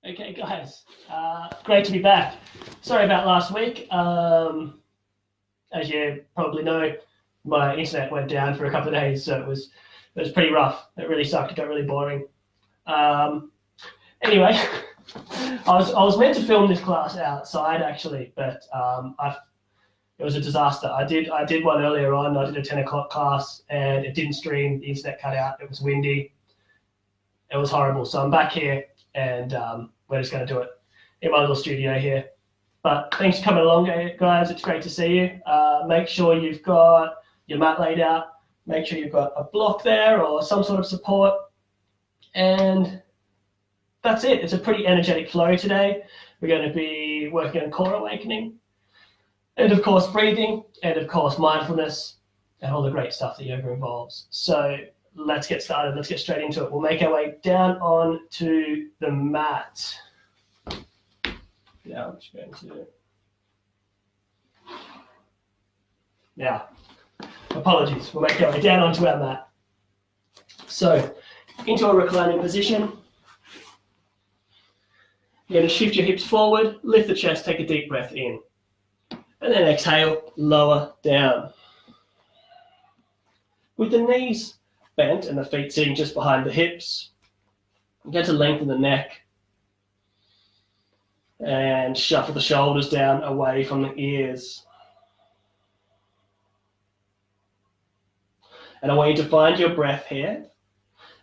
Okay, guys, great to be back. Sorry about last week. As you probably know, my internet went down for a couple of days, so it was pretty rough. It really sucked. It got really boring. Um, anyway, I was meant to film this class outside actually, but it was a disaster. I did one earlier on. I did a 10 o'clock class, and it didn't stream. The internet cut out. It was windy. It was horrible. So I'm back here, and we're just going to do it in my little studio here. But thanks for coming along, guys. It's great to see you. Make sure you've got your mat laid out. Make sure you've got a block there or some sort of support. And that's it. It's a pretty energetic flow today. We're going to be working on core awakening, and of course breathing, and of course mindfulness, and all the great stuff that yoga involves. So let's get started. Let's get straight into it. We'll make our way down onto the mat. Now I'm just going to. Now, apologies. We'll make our way down onto our mat. So, into a reclining position. You're going to shift your hips forward, lift the chest, take a deep breath in. And then exhale, lower down. With the knees bent and the feet sitting just behind the hips, you're going to lengthen the neck and shuffle the shoulders down away from the ears. And I want you to find your breath here.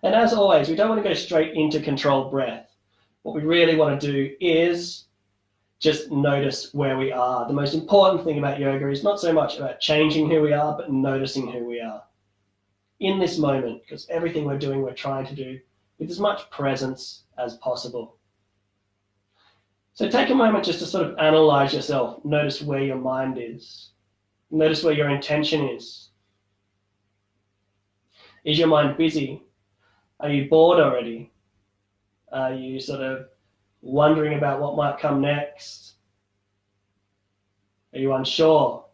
And as always, we don't want to go straight into controlled breath. What we really want to do is just notice where we are. The most important thing about yoga is not so much about changing who we are, but noticing who we are in this moment, because everything we're doing, we're trying to do with as much presence as possible. So take a moment just to sort of analyze yourself. Notice where your mind is. Notice where your intention is. Is your mind busy? Are you bored already? Are you sort of wondering about what might come next? Are you unsure?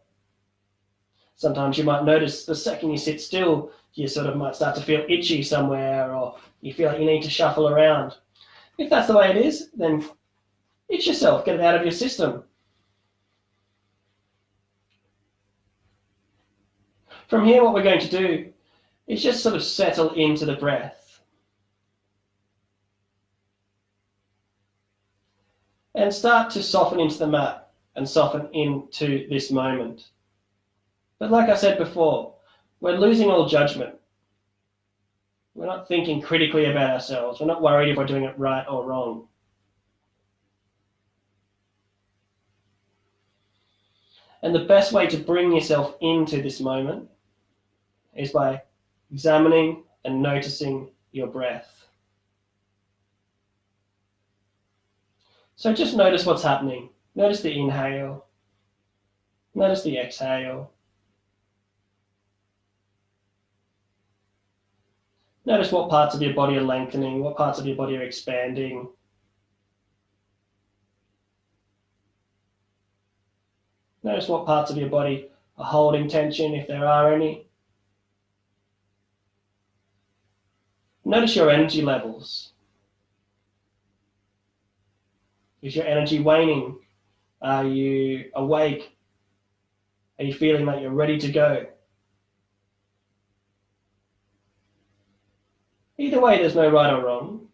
Sometimes you might notice the second you sit still, you sort of might start to feel itchy somewhere, or you feel like you need to shuffle around. If that's the way it is, then itch yourself, get it out of your system. From here, what we're going to do is just sort of settle into the breath. And start to soften into the mat and soften into this moment. But like I said before, we're losing all judgment. We're not thinking critically about ourselves. We're not worried if we're doing it right or wrong. And the best way to bring yourself into this moment is by examining and noticing your breath. So just notice what's happening. Notice the inhale. Notice the exhale. Notice what parts of your body are lengthening, what parts of your body are expanding. Notice what parts of your body are holding tension, if there are any. Notice your energy levels. Is your energy waning? Are you awake? Are you feeling like you're ready to go? Either way, there's no right or wrong.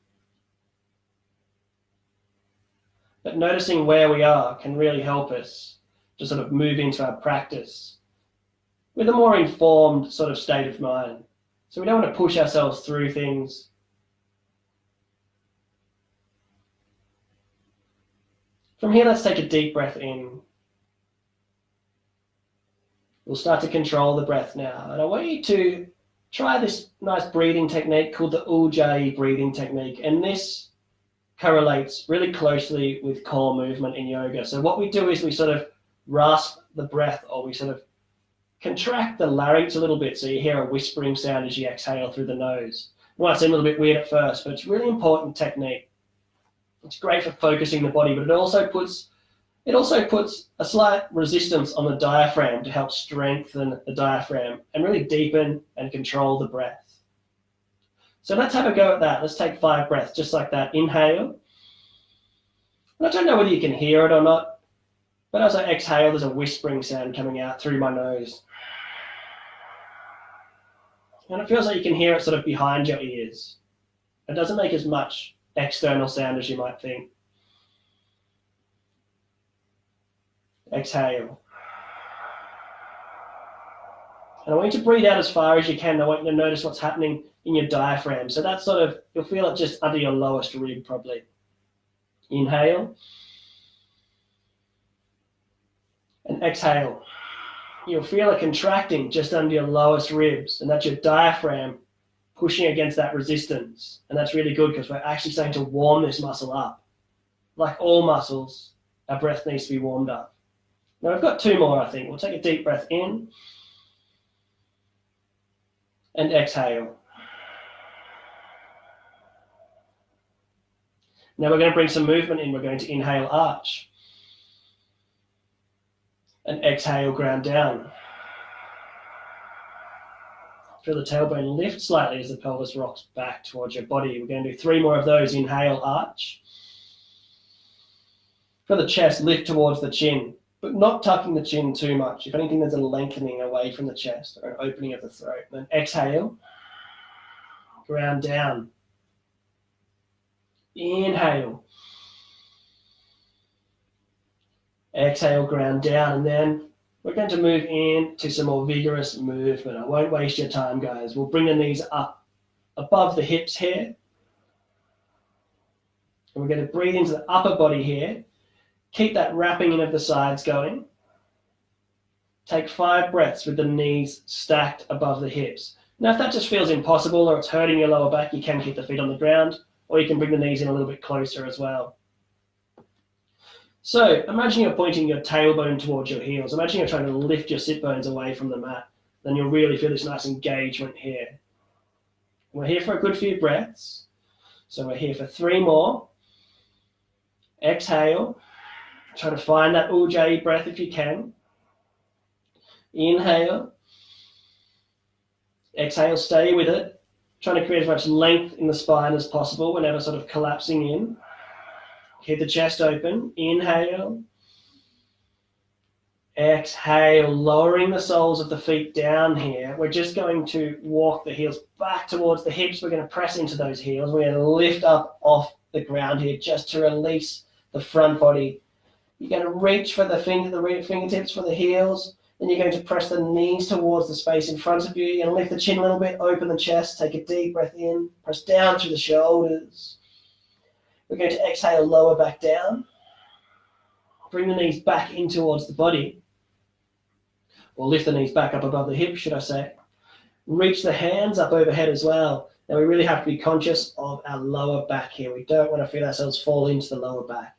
But noticing where we are can really help us to sort of move into our practice with a more informed sort of state of mind. So we don't want to push ourselves through things. From here, let's take a deep breath in. We'll start to control the breath now. And I want you to try this nice breathing technique called the Ujjayi breathing technique. And this correlates really closely with core movement in yoga. So what we do is we sort of rasp the breath, or we sort of contract the larynx a little bit, so you hear a whispering sound as you exhale through the nose. It might seem a little bit weird at first, but it's a really important technique. It's great for focusing the body, but it also puts a slight resistance on the diaphragm to help strengthen the diaphragm and really deepen and control the breath. So let's have a go at that. Let's take 5 breaths, just like that. Inhale. And I don't know whether you can hear it or not, but as I exhale, there's a whispering sound coming out through my nose. And it feels like you can hear it sort of behind your ears. It doesn't make as much external sound as you might think. Exhale. And I want you to breathe out as far as you can. I want you to notice what's happening in your diaphragm. So that's sort of, you'll feel it just under your lowest rib probably. Inhale. And exhale. You'll feel it contracting just under your lowest ribs. And that's your diaphragm pushing against that resistance. And that's really good because we're actually starting to warm this muscle up. Like all muscles, our breath needs to be warmed up. Now we've got two more, I think. We'll take a deep breath in. And exhale. Now we're going to bring some movement in. We're going to inhale, arch. And exhale, ground down. Feel the tailbone lift slightly as the pelvis rocks back towards your body. We're going to do 3 more of those. Inhale, arch. Feel the chest lift towards the chin, but not tucking the chin too much. If anything, there's a lengthening away from the chest or an opening of the throat. Then exhale, ground down. Inhale. Exhale, ground down, and then we're going to move into some more vigorous movement. I won't waste your time, guys. We'll bring the knees up above the hips here. And we're going to breathe into the upper body here. Keep that wrapping in of the sides going. Take 5 breaths with the knees stacked above the hips. Now, if that just feels impossible or it's hurting your lower back, you can keep the feet on the ground, or you can bring the knees in a little bit closer as well. So imagine you're pointing your tailbone towards your heels. Imagine you're trying to lift your sit bones away from the mat. Then you'll really feel this nice engagement here. We're here for a good few breaths. So we're here for 3 more. Exhale. Try to find that Ujjayi breath if you can. Inhale. Exhale, stay with it. Trying to create as much length in the spine as possible. We're never sort of collapsing in. Keep the chest open. Inhale. Exhale, lowering the soles of the feet down here. We're just going to walk the heels back towards the hips. We're going to press into those heels. We're going to lift up off the ground here just to release the front body. You're going to reach for the fingertips for the heels. Then you're going to press the knees towards the space in front of you. You're going to lift the chin a little bit, open the chest, take a deep breath in, press down through the shoulders. We're going to exhale, lower back down. Bring the knees back in towards the body. Or lift the knees back up above the hips, should I say. Reach the hands up overhead as well. Now we really have to be conscious of our lower back here. We don't want to feel ourselves fall into the lower back.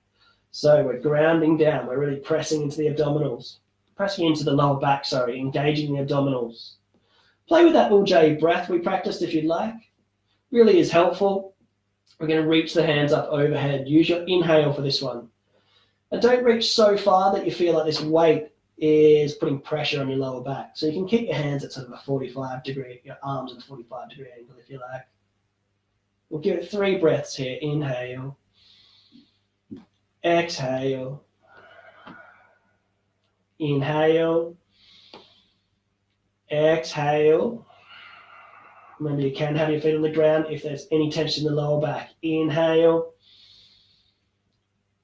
So we're grounding down. We're really pressing into the abdominals. Pressing into the lower back, engaging the abdominals. Play with that Ujjayi breath we practiced if you'd like. Really is helpful. We're going to reach the hands up overhead. Use your inhale for this one. And don't reach so far that you feel like this weight is putting pressure on your lower back. So you can keep your hands at sort of a 45 degree, your arms at a 45 degree angle if you like. We'll give it 3 breaths here. Inhale. Exhale. Inhale. Exhale. Remember, you can have your feet on the ground if there's any tension in the lower back. Inhale.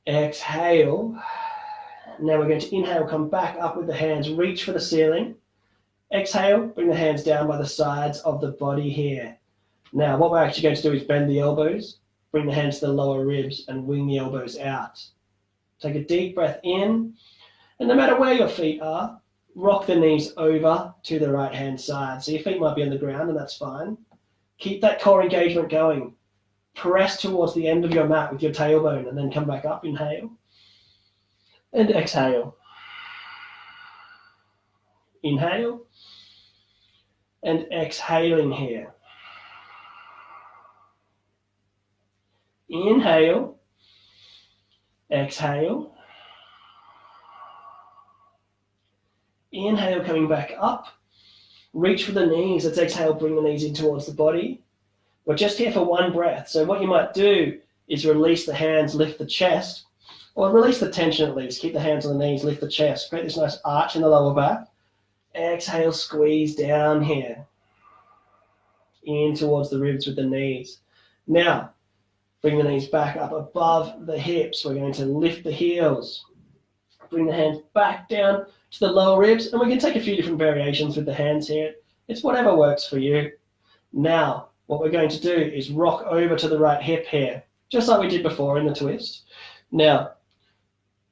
Exhale. Now we're going to inhale, come back up with the hands, reach for the ceiling. Exhale, bring the hands down by the sides of the body here. Now what we're actually going to do is bend the elbows, bring the hands to the lower ribs and wing the elbows out. Take a deep breath in, and no matter where your feet are, rock the knees over to the right hand side. So your feet might be on the ground and that's fine. Keep that core engagement going. Press towards the end of your mat with your tailbone and then come back up, inhale. And exhale. Inhale. And exhaling here. Inhale. Exhale. Inhale, coming back up. Reach for the knees. Let's exhale, bring the knees in towards the body. We're just here for 1 breath. So what you might do is release the hands, lift the chest, Or release the tension at least. Keep the hands on the knees, lift the chest. Create this nice arch in the lower back. Exhale, squeeze down here. In towards the ribs with the knees. Now, bring the knees back up above the hips. We're going to lift the heels. Bring the hands back down to the lower ribs. And we can take a few different variations with the hands here. It's whatever works for you. Now, what we're going to do is rock over to the right hip here, just like we did before in the twist. Now,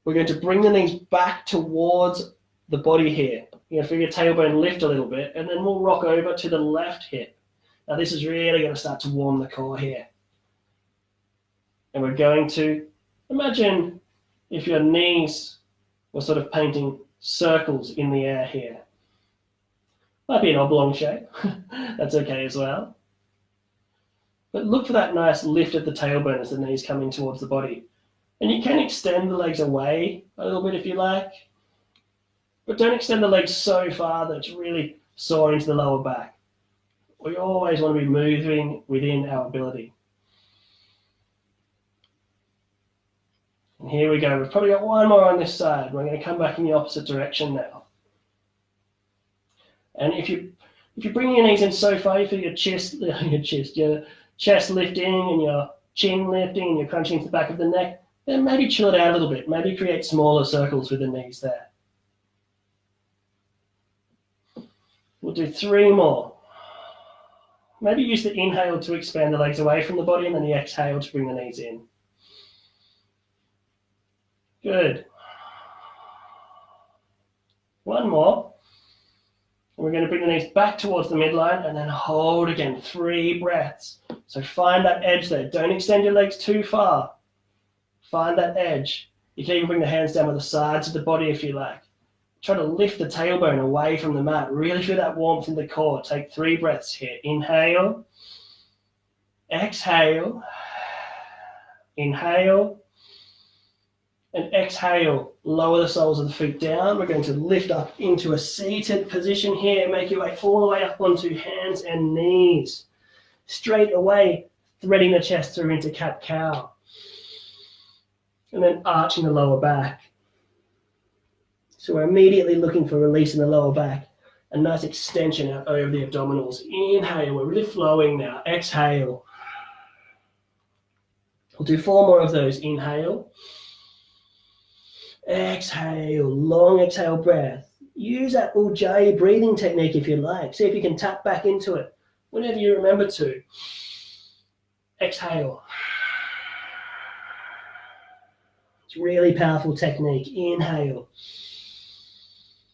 we're going to bring the knees back towards the body here. You're going to feel your tailbone lift a little bit, and then we'll rock over to the left hip. Now, this is really going to start to warm the core here. And we're going to imagine if your knees were sort of painting circles in the air here. Might be an oblong shape. That's okay as well. But look for that nice lift of the tailbone as the knees coming towards the body. And you can extend the legs away a little bit if you like. But don't extend the legs so far that it's really sore into the lower back. We always want to be moving within our ability. And here we go. We've probably got one more on this side. We're going to come back in the opposite direction now. And if you bring your knees in so far, you feel your chest lifting and your chin lifting and you're crunching to the back of the neck, then maybe chill it out a little bit. Maybe create smaller circles with the knees there. We'll do 3 more. Maybe use the inhale to expand the legs away from the body and then the exhale to bring the knees in. Good. 1 more. We're going to bring the knees back towards the midline and then hold again. 3 breaths. So find that edge there. Don't extend your legs too far. Find that edge. You can even bring the hands down to the sides of the body if you like. Try to lift the tailbone away from the mat. Really feel that warmth in the core. Take 3 breaths here. Inhale. Exhale. Inhale. And exhale. Lower the soles of the feet down. We're going to lift up into a seated position here. Make your way all the way up onto hands and knees. Straight away, threading the chest through into cat-cow. And then arching the lower back. So we're immediately looking for release in the lower back. A nice extension out over the abdominals. Inhale, we're really flowing now. Exhale. We'll do 4 more of those. Inhale. Exhale, long exhale breath. Use that Ujjayi breathing technique if you like. See if you can tap back into it whenever you remember to. Exhale. It's a really powerful technique. Inhale.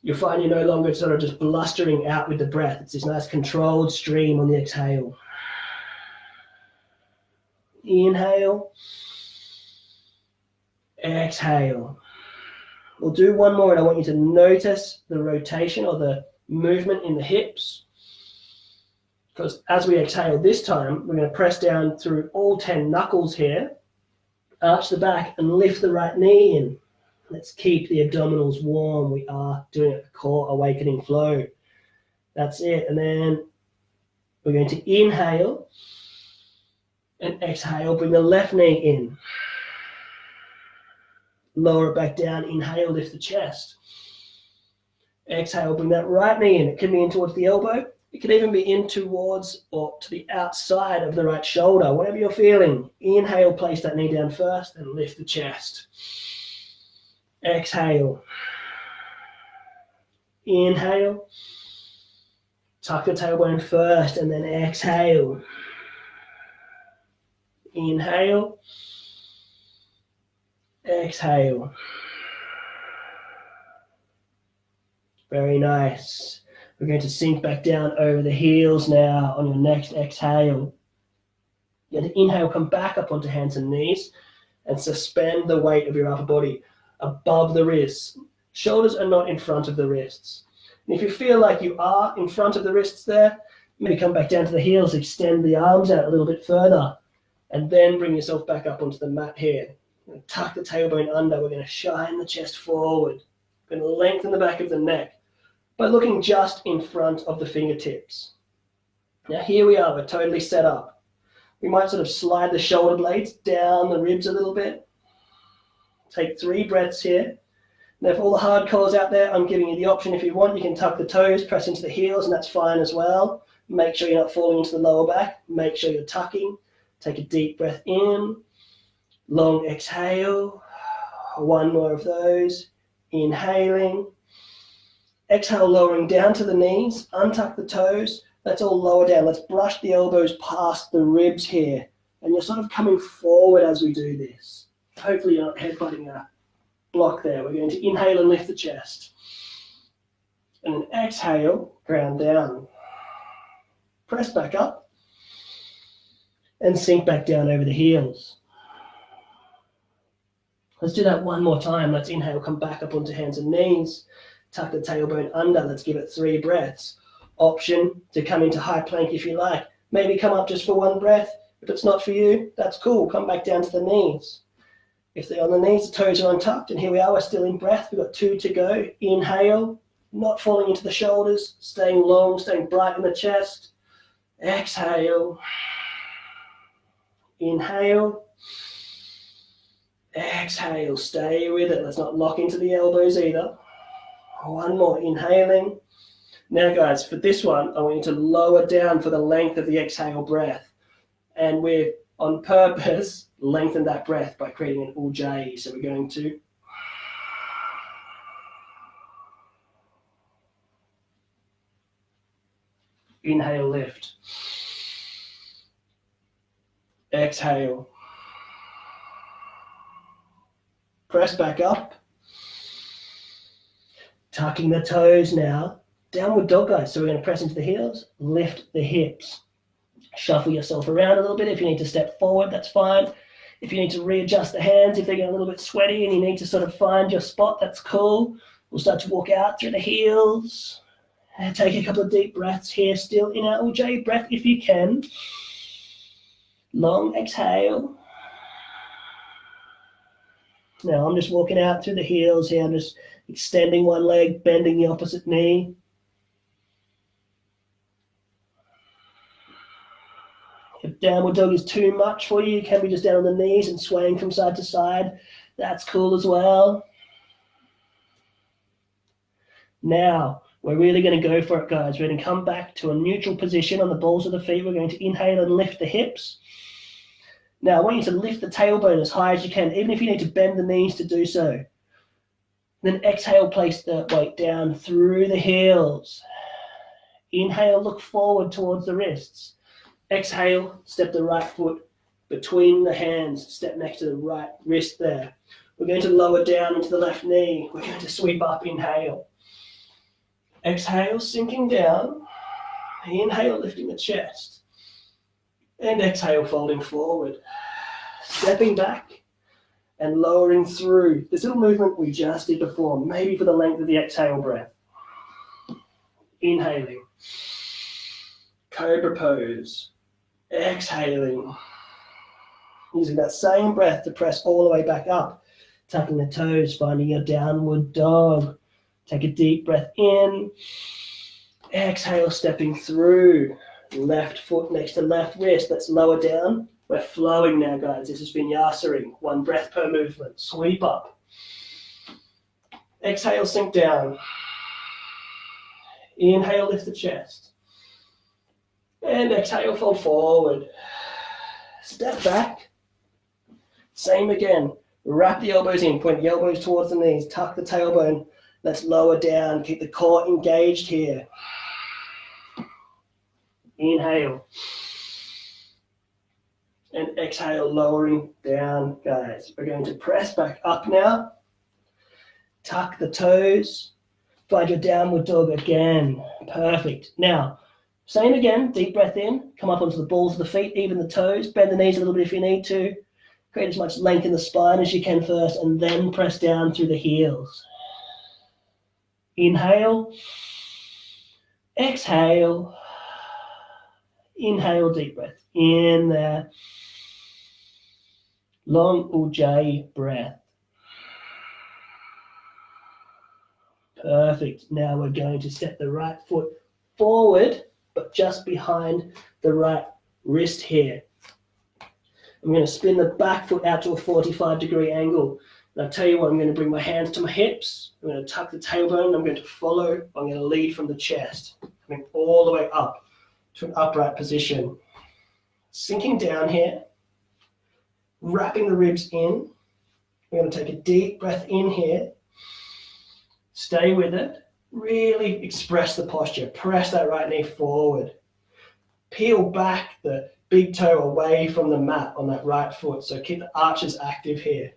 You'll find you're no longer sort of just blustering out with the breath. It's this nice controlled stream on the exhale. Inhale. Exhale. We'll do 1 more and I want you to notice the rotation or the movement in the hips. Because as we exhale this time, we're going to press down through all 10 knuckles here, arch the back and lift the right knee in. Let's keep the abdominals warm. We are doing a core awakening flow. That's it. And then we're going to inhale and exhale. Bring the left knee in. Lower it back down. Inhale, lift the chest. Exhale, bring that right knee in. It can be in towards the elbow. It could even be in towards or to the outside of the right shoulder, whatever you're feeling. Inhale, place that knee down first and lift the chest. Exhale. Inhale. Tuck the tailbone first and then exhale. Inhale. Exhale. Very nice. We're going to sink back down over the heels now on your next exhale. You're going to inhale, come back up onto hands and knees and suspend the weight of your upper body above the wrists. Shoulders are not in front of the wrists. And if you feel like you are in front of the wrists there, you may come back down to the heels, extend the arms out a little bit further, and then bring yourself back up onto the mat here. We're going to tuck the tailbone under. We're going to shine the chest forward. We're going to lengthen the back of the neck by looking just in front of the fingertips. Now here we are. We're totally set up. We might sort of slide the shoulder blades down the ribs a little bit. Take 3 breaths here. Now, for all the hardcores out there, I'm giving you the option. If you want, you can tuck the toes, press into the heels, and that's fine as well. Make sure you're not falling into the lower back. Make sure you're tucking. Take a deep breath in. Long exhale. 1 more of those. Inhaling. Exhale, lowering down to the knees. Untuck the toes. Let's all lower down. Let's brush the elbows past the ribs here. And you're sort of coming forward as we do this. Hopefully you're not headbutting a block there. We're going to inhale and lift the chest. And then exhale, ground down. Press back up. And sink back down over the heels. Let's do that one more time. Let's inhale, come back up onto hands and knees. Tuck the tailbone under. Let's give it 3 breaths. Option to come into high plank if you like. Maybe come up just for 1 breath. If it's not for you, that's cool. Come back down to the knees. If they're on the knees, the toes are untucked. And here we are, we're still in breath. We've got 2 to go. Inhale, not falling into the shoulders, staying long, staying bright in the chest. Exhale. Inhale. Exhale. Stay with it. Let's not lock into the elbows either. 1 more. Inhaling. Now, guys, for this one, I want you to lower down for the length of the exhale breath. And we're, on purpose, lengthen that breath by creating an Ujjayi. So we're going to inhale, lift. Exhale. Press back up. Tucking the toes now. Downward dog, guys. So we're going to press into the heels, lift the hips. Shuffle yourself around a little bit. If you need to step forward, that's fine. If you need to readjust the hands, if they're getting a little bit sweaty and you need to sort of find your spot, that's cool. We'll start to walk out through the heels. And take a couple of deep breaths here still in our Ujjayi breath if you can. Long exhale. Now I'm just walking out through the heels here. I'm just extending one leg, bending the opposite knee. If downward dog is too much for you, you can be just down on the knees and swaying from side to side. That's cool as well. Now, we're really going to go for it, guys. We're going to come back to a neutral position on the balls of the feet. We're going to inhale and lift the hips. Now, I want you to lift the tailbone as high as you can, even if you need to bend the knees to do so. Then exhale, place the weight down through the heels. Inhale, look forward towards the wrists. Exhale, step the right foot between the hands. Step next to the right wrist there. We're going to lower down into the left knee. We're going to sweep up, inhale. Exhale, sinking down. Inhale, lifting the chest. And exhale, folding forward. Stepping back and lowering through. This little movement we just did before, maybe for the length of the exhale breath. Inhaling. Cobra pose. Exhaling. Using that same breath to press all the way back up. Tucking the toes, finding your downward dog. Take a deep breath in. Exhale, stepping through. Left foot next to left wrist. Let's lower down. We're flowing now, guys. This is Vinyasari. 1 breath per movement. Sweep up. Exhale, sink down. Inhale, lift the chest. And exhale, fold forward. Step back. Same again. Wrap the elbows in. Point the elbows towards the knees. Tuck the tailbone. Let's lower down. Keep the core engaged here. Inhale. And exhale, lowering down, guys. We're going to press back up now. Tuck the toes. Find your downward dog again. Perfect. Now, same again. Deep breath in. Come up onto the balls of the feet, even the toes. Bend the knees a little bit if you need to. Create as much length in the spine as you can first, and then press down through the heels. Inhale. Exhale. Inhale, deep breath in there. Long Ujjayi breath. Perfect. Now we're going to step the right foot forward, but just behind the right wrist here. I'm going to spin the back foot out to a 45-degree angle. And I'll tell you what, I'm going to bring my hands to my hips. I'm going to tuck the tailbone. I'm going to follow. I'm going to lead from the chest, coming all the way up to an upright position. Sinking down here, wrapping the ribs in. We're going to take a deep breath in here. Stay with it. Really express the posture. Press that right knee forward. Peel back the big toe away from the mat on that right foot. So keep the arches active here.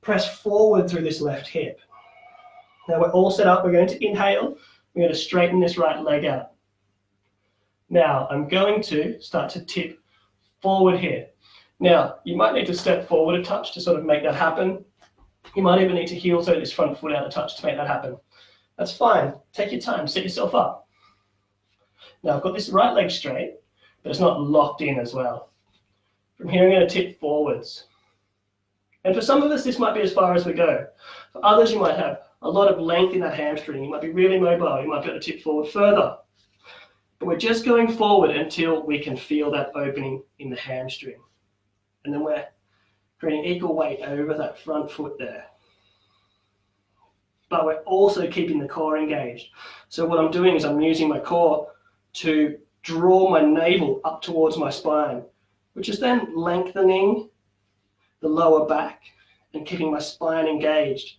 Press forward through this left hip. Now we're all set up. We're going to inhale. We're going to straighten this right leg out. Now I'm going to start to tip forward here. Now you might need to step forward a touch to sort of make that happen. You might even need to heel toe this front foot out a touch to make that happen. That's fine. Take your time. Set yourself up. Now I've got this right leg straight, but it's not locked in as well. From here I'm going to tip forwards. And for some of us, this might be as far as we go. For others, you might have a lot of length in that hamstring. You might be really mobile. You might be able to tip forward further. But we're just going forward until we can feel that opening in the hamstring. And then we're creating equal weight over that front foot there. But we're also keeping the core engaged. So what I'm doing is I'm using my core to draw my navel up towards my spine, which is then lengthening the lower back and keeping my spine engaged.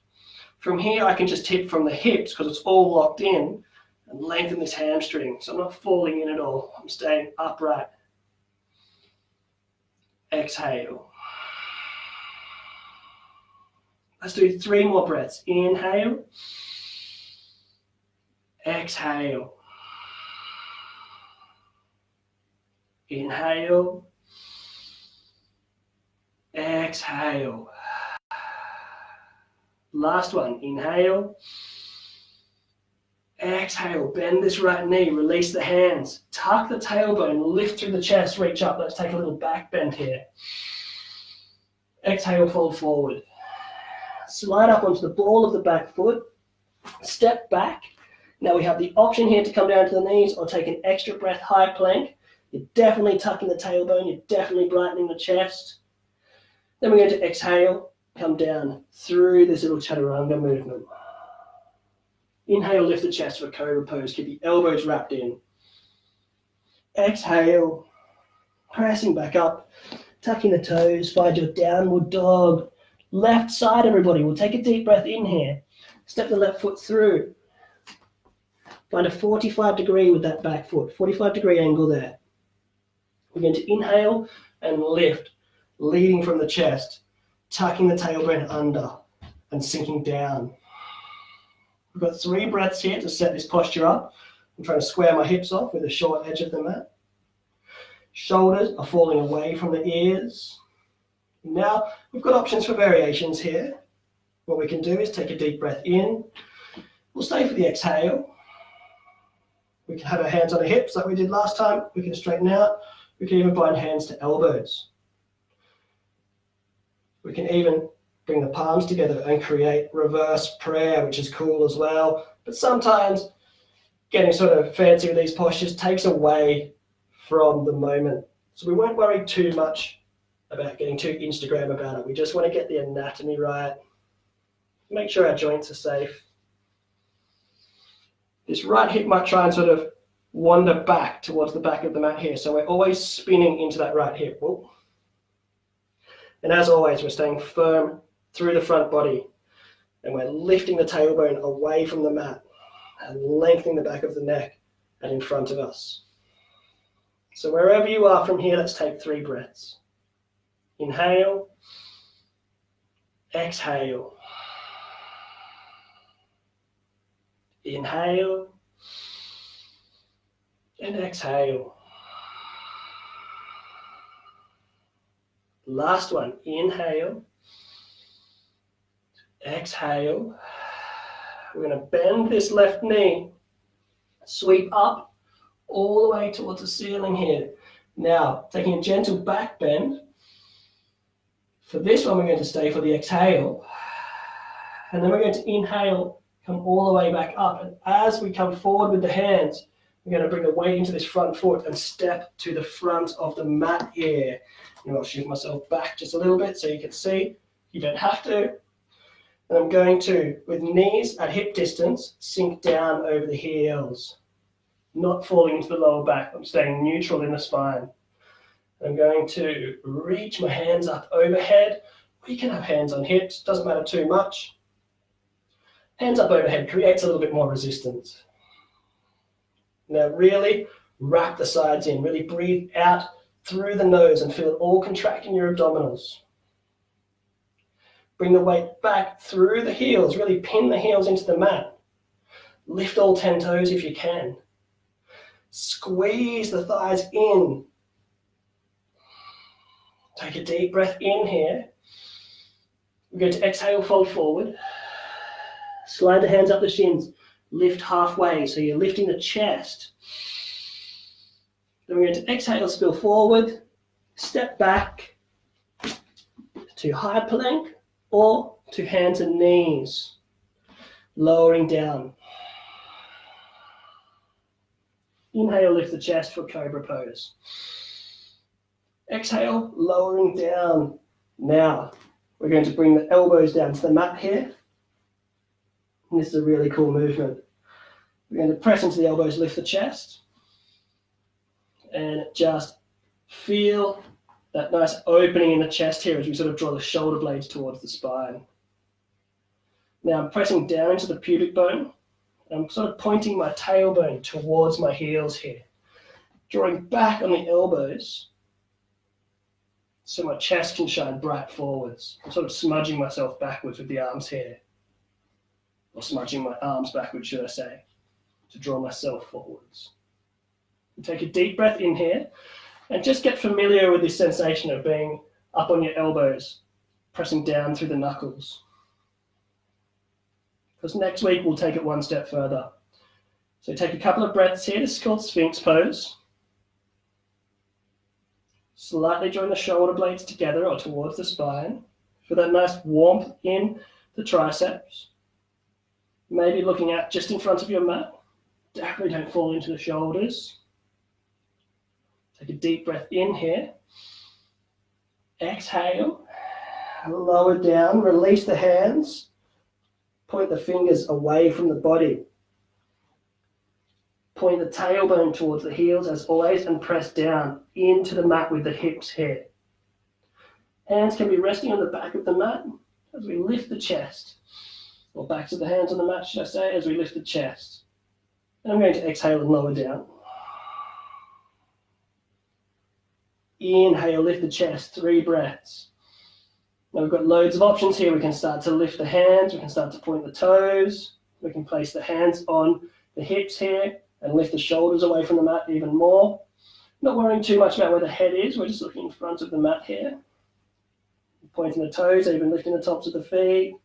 From here, I can just tip from the hips because it's all locked in and lengthen this hamstring. So I'm not falling in at all. I'm staying upright. Exhale. Let's do 3 more breaths. Inhale. Exhale. Inhale. Exhale. Last one. Inhale. Exhale. Bend this right knee. Release the hands. Tuck the tailbone. Lift through the chest. Reach up. Let's take a little back bend here. Exhale. Fold forward. Slide up onto the ball of the back foot. Step back. Now we have the option here to come down to the knees or take an extra breath, high plank. You're definitely tucking the tailbone. You're definitely brightening the chest. Then we're going to exhale, come down through this little chaturanga movement. Inhale, lift the chest for cobra pose. Keep the elbows wrapped in. Exhale, pressing back up, tucking the toes, find your downward dog. Left side, everybody. We'll take a deep breath in here. Step the left foot through. Find a 45 degree with that back foot, 45 degree angle there. We're going to inhale and lift, leading from the chest, tucking the tailbone under and sinking down. We've got 3 breaths here to set this posture up. I'm trying to square my hips off with the short edge of the mat. Shoulders are falling away from the ears. Now, we've got options for variations here. What we can do is take a deep breath in. We'll stay for the exhale. We can have our hands on our hips like we did last time. We can straighten out. We can even bind hands to elbows. We can even bring the palms together and create reverse prayer, which is cool as well. But sometimes getting sort of fancy with these postures takes away from the moment. So we won't worry too much about getting too Instagram about it. We just want to get the anatomy right. Make sure our joints are safe. This right hip might try and sort of wander back towards the back of the mat here. So we're always spinning into that right hip. Whoa. And as always, we're staying firm through the front body. And we're lifting the tailbone away from the mat and lengthening the back of the neck and in front of us. So wherever you are from here, let's take 3 breaths. Inhale. Exhale. Inhale. And exhale. Last one. Inhale. Exhale. We're going to bend this left knee. Sweep up all the way towards the ceiling here. Now, taking a gentle back bend. For this one, we're going to stay for the exhale. And then we're going to inhale, come all the way back up. And as we come forward with the hands, we're going to bring the weight into this front foot and step to the front of the mat here. And I'll shift myself back just a little bit so you can see. You don't have to. And I'm going to, with knees at hip distance, sink down over the heels, not falling into the lower back. I'm staying neutral in the spine. I'm going to reach my hands up overhead. We can have hands on hips, doesn't matter too much. Hands up overhead creates a little bit more resistance. Now really wrap the sides in, really breathe out through the nose and feel it all contract in your abdominals. Bring the weight back through the heels, really pin the heels into the mat. Lift all 10 toes if you can. Squeeze the thighs in. Take a deep breath in here. We're going to exhale, fold forward. Slide the hands up the shins. Lift halfway, so you're lifting the chest. Then we're going to exhale, spill forward. Step back to high plank or to hands and knees. Lowering down. Inhale, lift the chest for cobra pose. Exhale, lowering down. Now, we're going to bring the elbows down to the mat here. And this is a really cool movement. We're going to press into the elbows, lift the chest. And just feel that nice opening in the chest here as we sort of draw the shoulder blades towards the spine. Now I'm pressing down into the pubic bone. I'm sort of pointing my tailbone towards my heels here. Drawing back on the elbows so my chest can shine bright forwards. I'm sort of smudging myself backwards with the arms here. Or smudging my arms backwards, should I say, to draw myself forwards. Take a deep breath in here and just get familiar with this sensation of being up on your elbows, pressing down through the knuckles. Because next week we'll take it one step further. So take a couple of breaths here. This is called Sphinx pose. Slightly drawing the shoulder blades together or towards the spine. Feel that nice warmth in the triceps. Maybe looking out just in front of your mat. Definitely don't fall into the shoulders. Take a deep breath in here. Exhale. Lower down. Release the hands. Point the fingers away from the body. Point the tailbone towards the heels as always and press down into the mat with the hips here. Hands can be resting on the back of the mat as we lift the chest. Or backs of the hands on the mat, should I say, as we lift the chest. And I'm going to exhale and lower down. Inhale, lift the chest, 3 breaths. Now we've got loads of options here. We can start to lift the hands, we can start to point the toes, we can place the hands on the hips here and lift the shoulders away from the mat even more. Not worrying too much about where the head is, we're just looking in front of the mat here. Pointing the toes, even lifting the tops of the feet.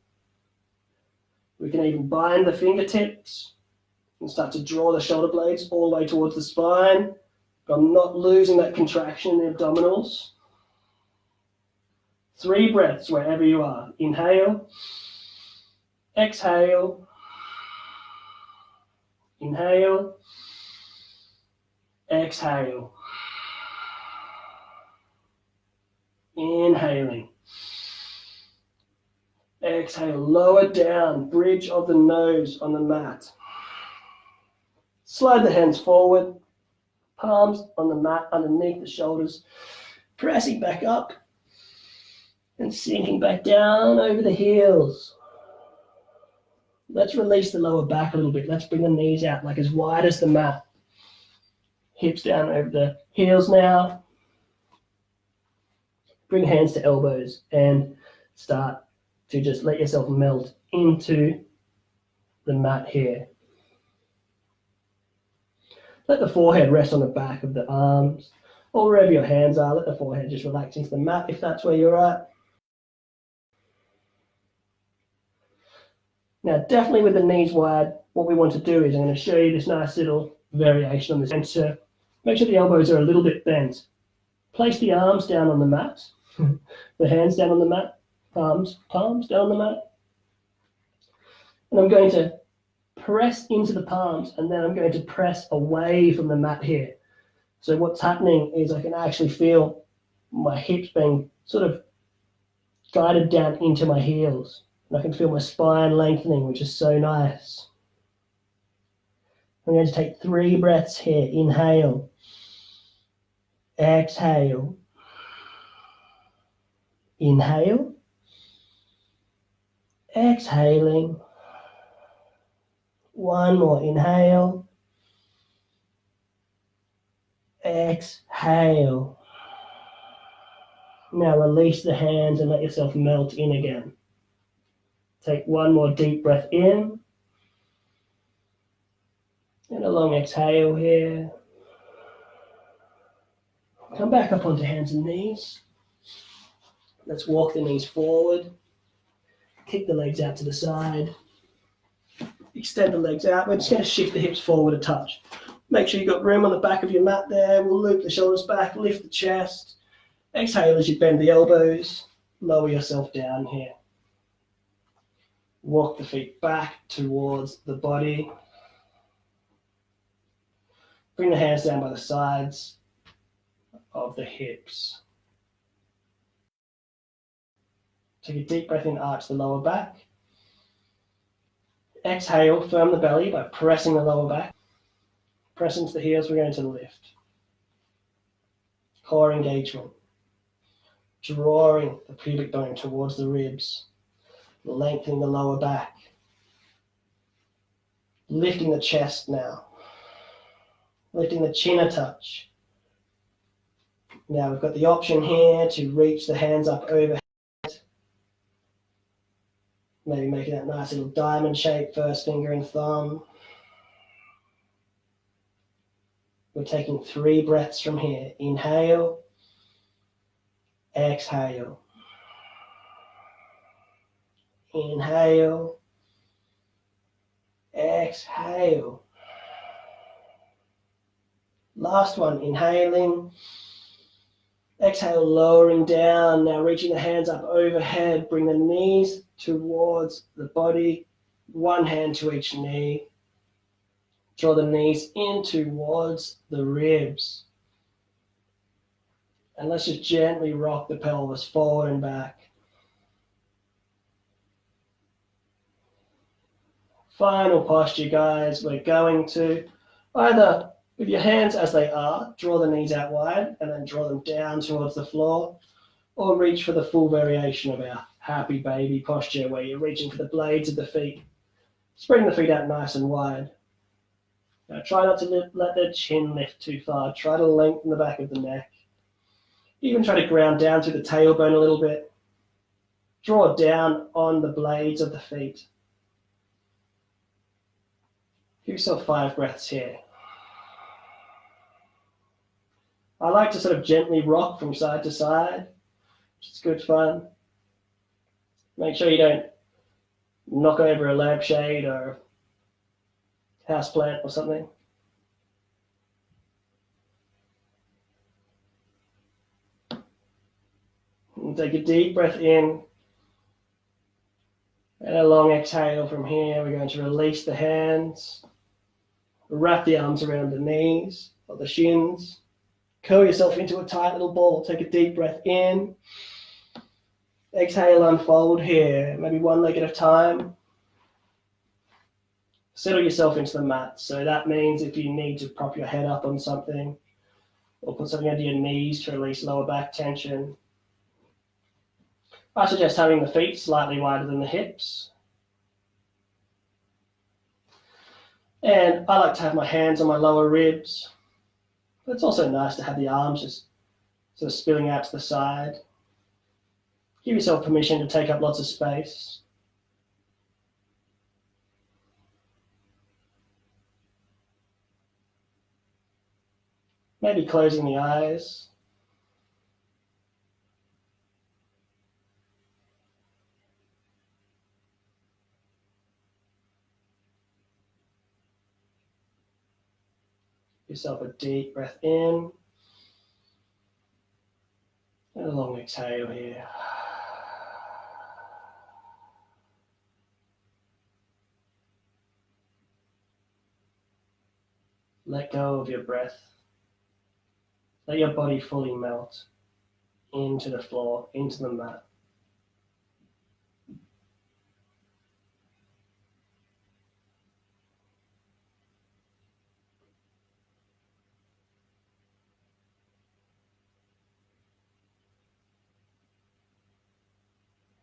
We can even bind the fingertips and start to draw the shoulder blades all the way towards the spine. But I'm not losing that contraction in the abdominals. 3 breaths wherever you are. Inhale. Exhale. Inhale. Exhale. Inhaling. Exhale. Lower down. Bridge of the nose on the mat. Slide the hands forward. Palms on the mat underneath the shoulders. Pressing back up. And sinking back down over the heels. Let's release the lower back a little bit. Let's bring the knees out like as wide as the mat. Hips down over the heels now. Bring hands to elbows and start to just let yourself melt into the mat here. Let the forehead rest on the back of the arms or wherever your hands are. Let the forehead just relax into the mat if that's where you're at. Now, definitely with the knees wide, what we want to do is I'm going to show you this nice little variation on this. And so make sure the elbows are a little bit bent. Place the arms down on the mat, the hands down on the mat, palms down on the mat. And I'm going to press into the palms and then I'm going to press away from the mat here. So what's happening is I can actually feel my hips being sort of guided down into my heels. And I can feel my spine lengthening, which is so nice. I'm going to take 3 breaths here. Inhale. Exhale. Inhale. Exhaling. One more. Inhale. Exhale. Now release the hands and let yourself melt in again. Take one more deep breath in. And a long exhale here. Come back up onto hands and knees. Let's walk the knees forward. Kick the legs out to the side. Extend the legs out. We're just going to shift the hips forward a touch. Make sure you've got room on the back of your mat there. We'll loop the shoulders back, lift the chest. Exhale as you bend the elbows. Lower yourself down here. Walk the feet back towards the body. Bring the hands down by the sides of the hips. Take a deep breath in, arch the lower back. Exhale, firm the belly by pressing the lower back. Press into the heels, we're going to lift. Core engagement. Drawing the pubic bone towards the ribs. Lengthening the lower back. Lifting the chest now. Lifting the chin a touch. Now we've got the option here to reach the hands up overhead. Maybe making that nice little diamond shape, first finger and thumb. We're taking 3 breaths from here. Inhale. Exhale. Inhale. Exhale. Last one, inhaling. Exhale, lowering down. Now reaching the hands up overhead. Bring the knees towards the body. One hand to each knee. Draw the knees in towards the ribs. And let's just gently rock the pelvis forward and back. Final posture, guys. We're going to either, with your hands as they are, draw the knees out wide and then draw them down towards the floor, or reach for the full variation of our happy baby posture where you're reaching for the blades of the feet, spreading the feet out nice and wide. Now try not to let the chin lift too far. Try to lengthen the back of the neck. Even try to ground down through the tailbone a little bit. Draw down on the blades of the feet. Give yourself 5 breaths here. I like to sort of gently rock from side to side, which is good fun. Make sure you don't knock over a lampshade or a houseplant or something. And take a deep breath in and a long exhale from here. We're going to release the hands, wrap the arms around the knees or the shins. Curl yourself into a tight little ball. Take a deep breath in. Exhale, unfold here. Maybe one leg at a time. Settle yourself into the mat. So that means if you need to prop your head up on something or put something under your knees to release lower back tension, I suggest having the feet slightly wider than the hips. And I like to have my hands on my lower ribs. But it's also nice to have the arms just sort of spilling out to the side. Give yourself permission to take up lots of space. Maybe closing the eyes. Give yourself a deep breath in. And a long exhale here. Let go of your breath. Let your body fully melt into the floor, into the mat.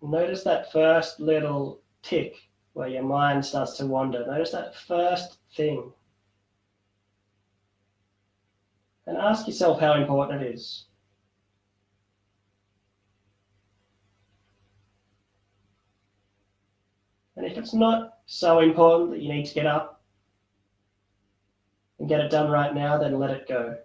Notice that first little tick where your mind starts to wander. Notice that first thing. And ask yourself how important it is. And if it's not so important that you need to get up and get it done right now, then let it go.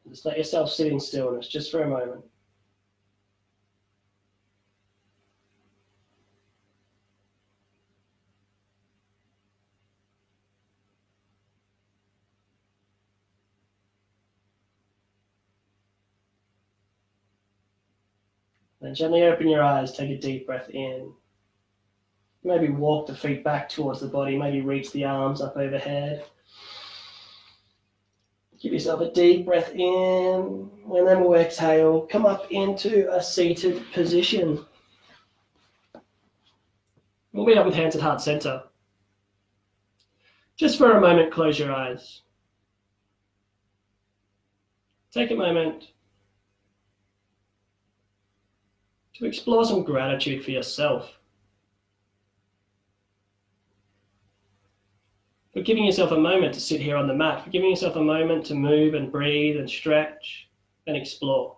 Just let yourself sit in stillness just for a moment. Then gently open your eyes, take a deep breath in. Maybe walk the feet back towards the body, maybe reach the arms up overhead. Give yourself a deep breath in, and then we'll exhale. Come up into a seated position. We'll meet up with hands at heart center. Just for a moment, close your eyes. Take a moment to explore some gratitude for yourself. For giving yourself a moment to sit here on the mat, for giving yourself a moment to move and breathe and stretch and explore.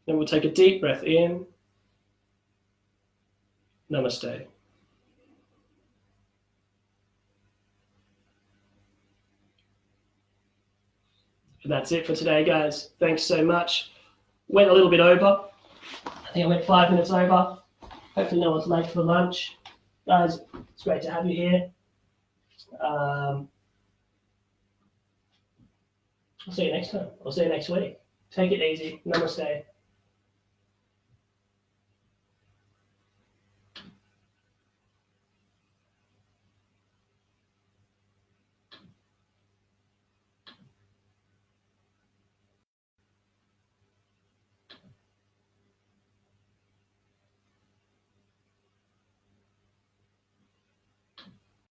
Then we'll take a deep breath in. Namaste. And that's it for today, guys. Thanks so much. Went a little bit over. I think I went 5 minutes over. Hopefully no one's late for lunch. Guys, it's great to have you here. I'll see you next time. I'll see you next week. Take it easy. Namaste.